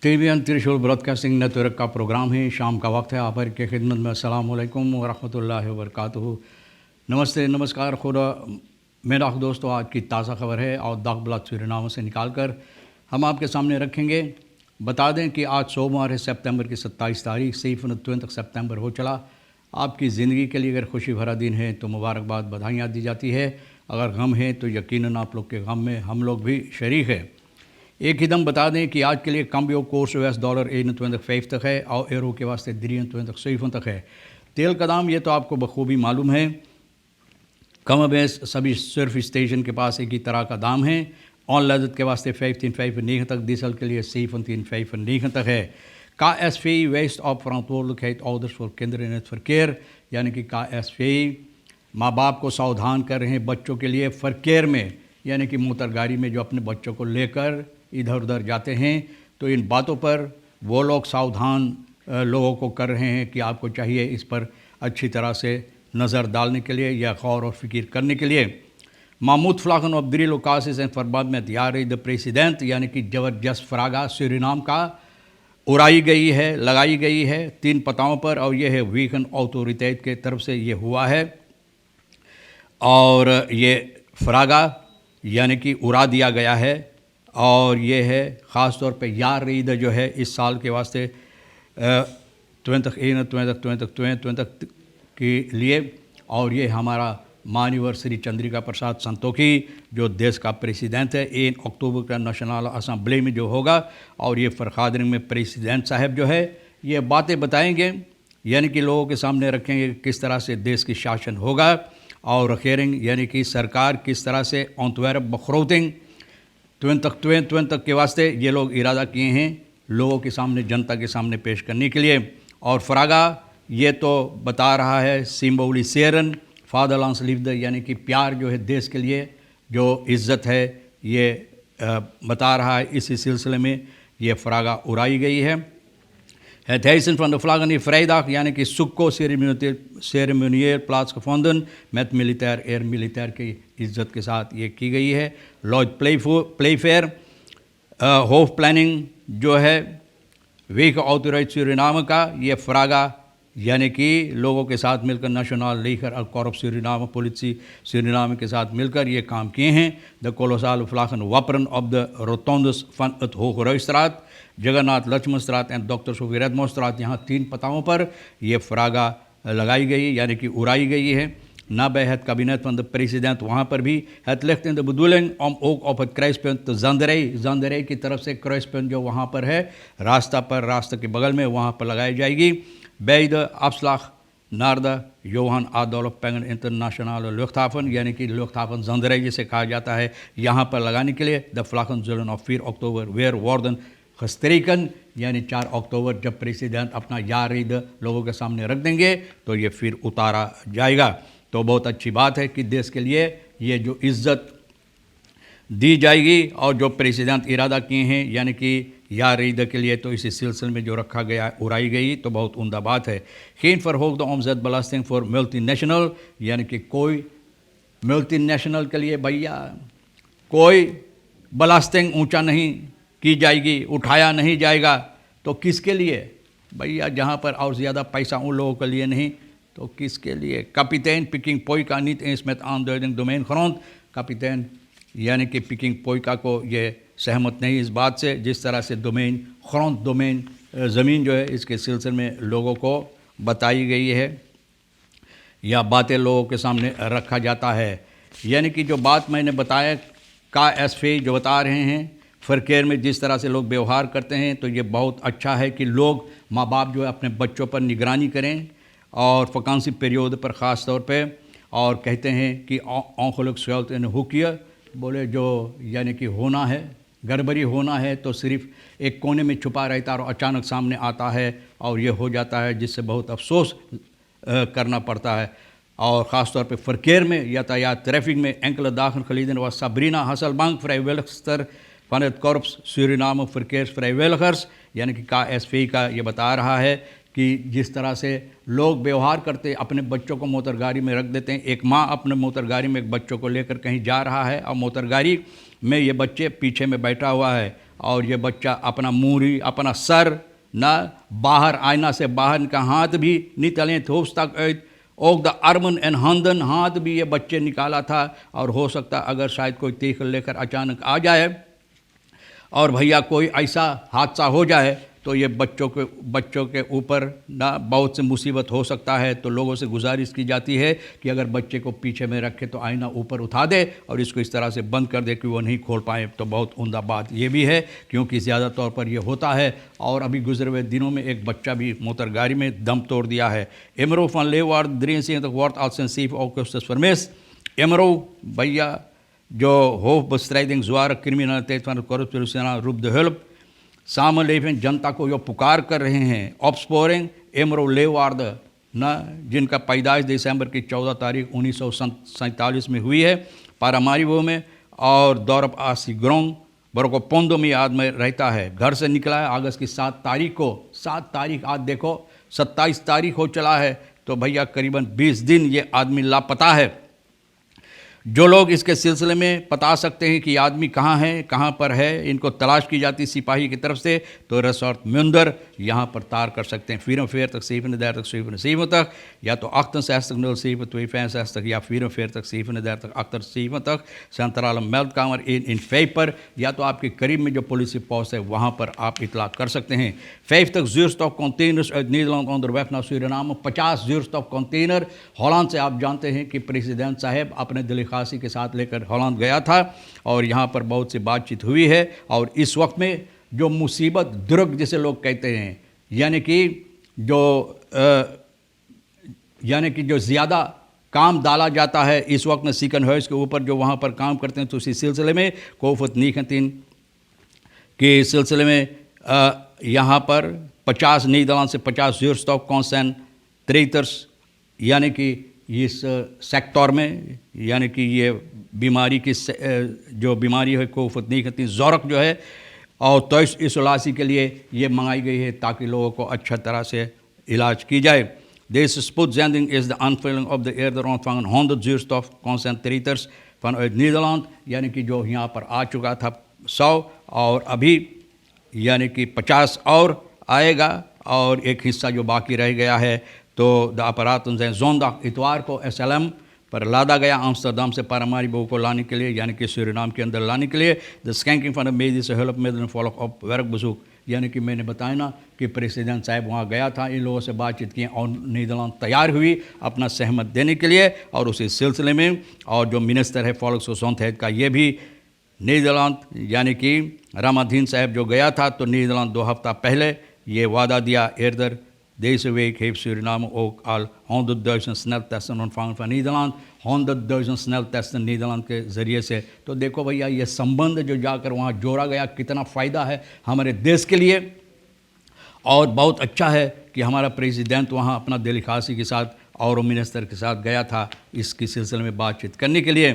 TVN त्रिशूल broadcasting network का programme है। शाम का वक्त है। आप हर की खिदमत में अस्सलाम वालेकुम व रहमतुल्लाहि व बरकातुहू। नमस्ते, नमस्कार, खुदा। मेरा दोस्तों, आज की ताज़ा खबर है और दागबलात सूरीनाम से निकाल कर हम आपके सामने रखेंगे। बता दें कि आज सोमवार है, सितंबर की 27 तारीख, सिर्फ 20 सितंबर हो चला। आपकी ज़िंदगी के लिए अगर खुशी भरा दिन है तो मुबारकबाद, बधाइयाँ दी जाती है। अगर गम है तो यकीनन आप लोग के गम में हम लोग भी शरीक है। एक ही दम बता दें कि आज के लिए कम्बियो कोर्स $US 21,50 है और एरो के वास्ते 23,7 है। तेल का दाम ये तो आपको बखूबी मालूम है, कम बेस सभी सर्फ स्टेशन के पास एक ही तरह का दाम है। ऑन लदत के वास्ते 15,95 डीजल के लिए 17,95 है। KSVI wijst op verantwoordelijkheid ouders voor kinderen in het verkeer, यानी कि KSVI माँ बाप को सावधान कर रहे हैं बच्चों के लिए फरकेर में, यानी कि मोटर गाड़ी में जो अपने बच्चों को लेकर इधर उधर जाते हैं। तो इन बातों पर वो लोग सावधान लोगों को कर रहे हैं कि आपको चाहिए इस पर अच्छी तरह से नज़र डालने के लिए या गौर और फिक्र करने के लिए। Mahmoud vlaggen op 3 locaties in verband met Jari de President, यानी कि जबरदस्त फ्रागा सूरीनाम का उड़ाई गई है, लगाई गई है 3 पताओं पर, और ये है वीगन अथॉरिटीज के तरफ से ये हुआ है। और ये फ्रागा यानी कि उड़ा दिया गया है, और ये है ख़ास तौर पे यार ईद जो है इस साल के वास्ते 2021-2022 के लिए। और ये हमारा माननीय श्री चंद्रिका प्रसाद संतोखी जो देश का प्रेसिडेंट है, 1 अक्टूबर का नेशनल असम्बली में जो होगा, और ये फरखादरिंग में प्रेसिडेंट साहब जो है ये बातें बताएंगे, यानी कि लोगों के सामने रखेंगे किस तरह से देश की शासन होगा। और रखेरिंग यानी कि सरकार किस तरह से ऑन्तwerp बखरोटिंग 2022 के वास्ते ये लोग इरादा किए हैं लोगों के सामने, जनता के सामने पेश करने के लिए। और फ्रागा ये तो बता रहा है सिम्बोली सेरन फादरलैंड्स लिफ्ट, यानी कि प्यार जो है देश के लिए, जो इज़्ज़त है, ये बता रहा है। इसी सिलसिले में ये फ्रागा उड़ाई गई है। Het hijsen van de vlaggen is vrijdag, यानी कि सुख को सेरेमोनियल plaatsgevonden met militair एयर मिलिटायर की इज्जत के साथ ये की गई है। लॉज प्लेफेयर होफ प्लानिंग जो है वीक ऑथोराइज सूरीनाम का ये फ्रागा, यानी कि लोगों के साथ मिलकर नेशनल लीगर और कॉर्प सूरीनाम पुलिस सूरीनाम के साथ मिलकर ये काम किए हैं। द कोलोसाल फ्लागन वापरन ऑफ द रोटोंडस van het Hoogruisstraat, जगन्नाथ लक्ष्मणstraat एंड डॉक्टर सोफी रेडमोstraat, यहाँ 3 पताओं पर ये फ्रागा लगाई गई यानी कि उड़ाई गई है। ना bij het kabinet van de president, वहाँ पर भी het ligt in de bedoeling om ook op het kruispunt Zanderij की तरफ से kruispunt जो वहाँ पर है रास्ते के बगल में, वहाँ पर लगाई जाएगी। bij de afslag naar de Johan Adolf Pengen international luchthaven, यानी कि luchthaven Zanderij जिसे कहा जाता है, यहाँ पर लगाने के लिए the vlaggen zullen op 4 oktober weer worden gestreken, यानी 4 अक्टूबर जब प्रेसिडेंट अपना यार ईद लोगों के सामने रख देंगे तो ये फिर उतारा जाएगा। तो बहुत अच्छी बात है कि देश के लिए ये जो इज़्ज़त दी जाएगी और जो प्रेसिडेंट इरादा किए हैं यानी कि यार ईद के लिए, तो इसी सिलसिले में जो रखा गया उड़ाई गई तो बहुत उम्दा बात है। geen verhoogde omzetbelasting voor multinational, यानी कि कोई मल्टीनेशनल के लिए भैया कोई बलास्टिंग ऊंचा नहीं की जाएगी, उठाया नहीं जाएगा। तो किसके लिए भैया? जहाँ पर और ज़्यादा पैसा उन लोगों के लिए नहीं तो किसके लिए? kapitein Peking Poika niet eens met aanduiding domein grond, kapitein यानी कि पिकिंग पोइका को ये सहमत नहीं इस बात से जिस तरह से डोमेन ज़मीन जो है इसके सिलसिले में लोगों को बताई गई है या बातें लोगों के सामने रखा जाता है। यानी कि जो बात मैंने बताया KSVI जो बता रहे हैं फरकेर में जिस तरह से लोग व्यवहार करते हैं, तो ये बहुत अच्छा है कि लोग माँ बाप जो है अपने बच्चों पर निगरानी करें और वकांसी पीरियड पर ख़ास तौर पे। और कहते हैं कि ongeluk schuilt in een hoekje, बोले जो यानी कि होना है, गड़बड़ी होना है तो सिर्फ एक कोने में छुपा रहता है और अचानक सामने आता है और ये हो जाता है, जिससे बहुत अफसोस करना पड़ता है। और ख़ास तौर पे फरकेर में यातायात ट्रैफिक में enkele dagen geleden was Sabrina Hasselbank vrijwilligster van het korps Suriname verkeersvrijwilligers, यानी कि KSVI का ये बता रहा है कि जिस तरह से लोग व्यवहार करते, अपने बच्चों को मोटर गाड़ी में रख देते हैं। एक माँ अपने मोटर गाड़ी में एक बच्चों को लेकर कहीं जा रहा है और मोटर गाड़ी में ये बच्चे पीछे में बैठा हुआ है और ये बच्चा अपना मुंह, अपना सर ना बाहर, आईना से बाहर का हाथ भी नहीं तले थोस तक ओक द अर्मन एंड हंदन हाथ भी ये बच्चे निकाला था। और हो सकता अगर शायद कोई तीख लेकर अचानक आ जाए और भैया कोई ऐसा हादसा हो जाए तो ये बच्चों के ऊपर ना बहुत से मुसीबत हो सकता है। तो लोगों से गुजारिश की जाती है कि अगर बच्चे को पीछे में रखे तो आईना ऊपर उठा दे और इसको इस तरह से बंद कर दे कि वो नहीं खोल पाए। तो बहुत उम्दा बात ये भी है क्योंकि ज़्यादा तौर पर ये होता है। और अभी गुजरे हुए दिनों में एक बच्चा भी मोटर गाड़ी में दम तोड़ दिया है। एमरो van Leeuwarden 23 wordt al sinds 7 augustus vermist। एमरो भैया जो hoofdbestrijding zware criminaliteit van het corruptie roept de hulp। सामलेविंग जनता को जो पुकार कर रहे हैं। ऑप्सपोरिंग एमरो लेवार्ड न जिनका पैदाइश दिसंबर की 14 तारीख 1947 में हुई है पारामारिबो में और दौरप आसिग्रोंग बरको पोंदो में याद में रहता है। घर से निकला है अगस्त की 7 तारीख को। 7 तारीख आज देखो 27 तारीख हो चला है तो भैया करीबन 20 दिन ये आदमी लापता है। जो लोग इसके सिलसिले में बता सकते हैं कि आदमी कहाँ है, कहाँ पर है, इनको तलाश की जाती सिपाही की तरफ से तो रिसोर्ट मुंदर यहाँ पर तार कर सकते हैं। 44 37 77 या तो 68 07 265 या 44 37 78 centrale meldkamer 1 in Vijper या तो आपके करीब में जो पुलिस पोस्ट है वहाँ पर आप इतला कर सकते हैं। 50 zuurstof containers uit Nederland onderweg naar Suriname। 50 zuurstof container Holland से आप जानते हैं कि प्रेसिडेंट साहब अपने दिल खासी के साथ लेकर हॉलैंड गया था और यहाँ पर बहुत सी बातचीत हुई है। और इस वक्त में जो मुसीबत दुर्ग जिसे लोग कहते हैं यानी कि जो ज़्यादा काम डाला जाता है इस वक्त में सिकन हाउस के ऊपर जो वहाँ पर काम करते हैं। तो इसी सिलसिले में कोफत नीखतीन के सिलसिले में यहाँ पर 50 नीदरलैंड से 50 zuurstof concentrators यानी कि इस सेक्टर में यानी कि ये बीमारी की जो बीमारी है कोफत नीखतीन ज़ोरक जो है और तो इस इलाजी के लिए ये मंगाई गई है ताकि लोगों को अच्छा तरह से इलाज की जाए। Deze spoedzending is de aanvulling op de eerder ontvangen 100 zuurstof concentrators vanuit Nederland यानी कि जो यहाँ पर आ चुका था 100 और अभी यानी कि 50 और आएगा और एक हिस्सा जो बाकी रह गया है। तो द अपराधन zijn zondag इतवार को SLM पर लादा गया आम्स्टरडम से पारामारिबो को लाने के लिए यानी कि सूरीनाम के अंदर लाने के लिए। द स्कैंकिंग van de medische hulpmiddelen volgt op werkbezoek यानी कि मैंने बताया ना कि प्रेसिडेंट साहब वहाँ गया था, इन लोगों से बातचीत की और नीदरलैंड तैयार हुई अपना सहमत देने के लिए। और उसी सिलसिले में और जो मिनिस्टर है volksgezondheid का ये भी नीदरलैंड यानी कि रामाधीन साहब जो गया था तो नीदरलैंड 2 हफ्ता पहले ये वादा दिया। eerder deze week heeft Suriname ook al 100.000 sneltesten ontvangen van Nederland। 100.000 sneltesten Netherlands के ज़रिए से। तो देखो भैया ये संबंध जो जाकर वहाँ जोड़ा गया कितना फ़ायदा है हमारे देश के लिए। और बहुत अच्छा है कि हमारा प्रेसिडेंट वहाँ अपना दिल खासी के साथ और मिनिस्टर के साथ गया था इसके सिलसिले में बातचीत करने के लिए।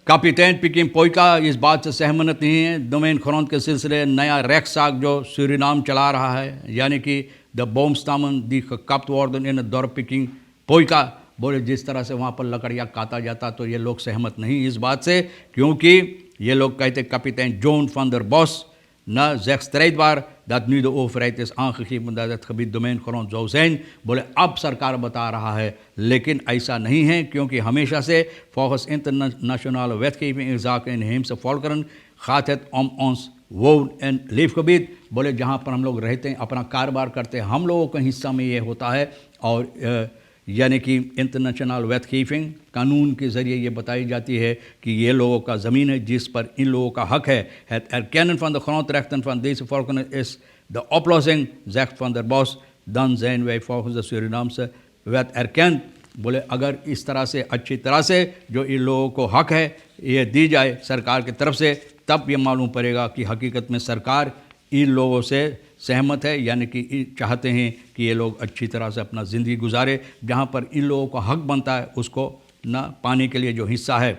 कैपिटन पिकिम पोइका इस बात से सहमत नहीं है। डोमेन खरोंद के सिलसिले नया रेक्साक जो सूरीनाम चला रहा है यानी कि द बोमस्टामन दी कप्ट वार्डन इन दौर पिकिंग पोइका बोले जिस तरह से वहाँ पर लकड़ियाँ काटा जाता तो ये लोग सहमत नहीं इस बात से क्योंकि ये लोग कहते kapitein John van der Bos na zegt strijdbaar dat nu de overheid is aangegeven dat het gebied domeingrond zou zijn। बोले अब सरकार बता रहा है लेकिन ऐसा नहीं है क्योंकि हमेशा से volgens internationale wetgeving in zaken inheemse volkeren gaat het om ons woon- en leefgebied। बोले जहाँ पर हम लोग रहते हैं अपना कारोबार करते हैं हम लोगों के हिस्सा में ये होता है। और यानी कि इंटरनेशनल वेटकीपिंग कानून के ज़रिए ये बताई जाती है कि ये लोगों का ज़मीन है जिस पर इन लोगों का हक है। Het erkennen van de grondrechten van deze volkeren is de oplossing, zegt Van der Bos। Dan zijn wij volgens de Surinaamse wet erkend। बोले अगर इस तरह से अच्छी तरह से जो इन लोगों को हक है ये दी जाए सरकार की तरफ से तब ये मालूम पड़ेगा कि हकीकत में सरकार इन लोगों से सहमत है यानी कि चाहते हैं कि ये लोग अच्छी तरह से अपना ज़िंदगी गुजारे। जहाँ पर इन लोगों को हक बनता है उसको ना पाने के लिए जो हिस्सा है।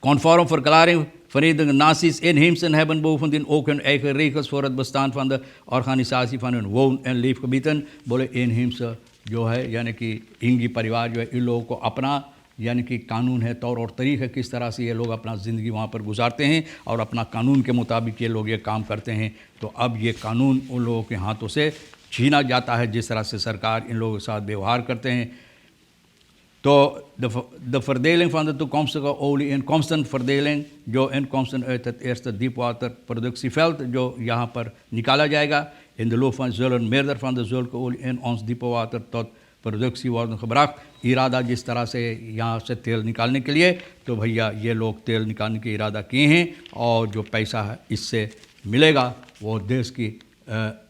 Conform verklaring Verenigde Naties inheemsen hebben bovendien ook hun eigen regels voor het bestaan van de organisatie van hun woon- en leefgebieden. बोले inheemse जो है यानी कि इंगी परिवार जो है इन लोगों को अपना यानी कि कानून है, तौर और तरीक़ा किस तरह से ये लोग अपना ज़िंदगी वहाँ पर गुजारते हैं और अपना कानून के मुताबिक ये लोग ये काम करते हैं। तो अब ये कानून उन लोगों के हाथों से छीना जाता है जिस तरह से सरकार इन लोगों के साथ व्यवहार करते हैं। तो de verdeling van de toekomstige olie-inkomstenverdeling, जो inkomsten uit het eerste diepwaterproductieveld, जो यहाँ पर निकाला जाएगा, in de loop van zullen meerdere van de zulke olie in ons diepwater tot प्रोडक्सी worden gebracht। इरादा जिस तरह से यहाँ से तेल निकालने के लिए, तो भैया ये लोग तेल निकालने के इरादा किए हैं और जो पैसा है इससे मिलेगा वो देश की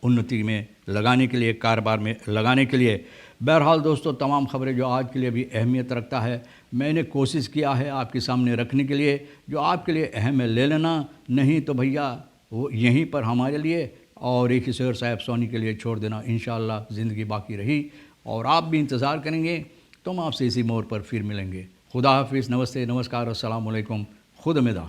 उन्नति में लगाने के लिए, कारोबार में लगाने के लिए। बहरहाल दोस्तों, तमाम खबरें जो आज के लिए भी अहमियत रखता है, मैंने कोशिश किया है आपके सामने रखने के लिए। जो आपके लिए अहम है ले लेना, नहीं तो भैया वो यहीं पर हमारे लिए और एक ही शेर साहब सोनी के लिए छोड़ देना। इंशाअल्लाह ज़िंदगी बाकी रही और आप भी इंतज़ार करेंगे तो हम आपसे इसी मोड़ पर फिर मिलेंगे। खुदा हाफिज़, नमस्ते, नमस्कार, अस्सलाम वालेकुम, खुद मिदा।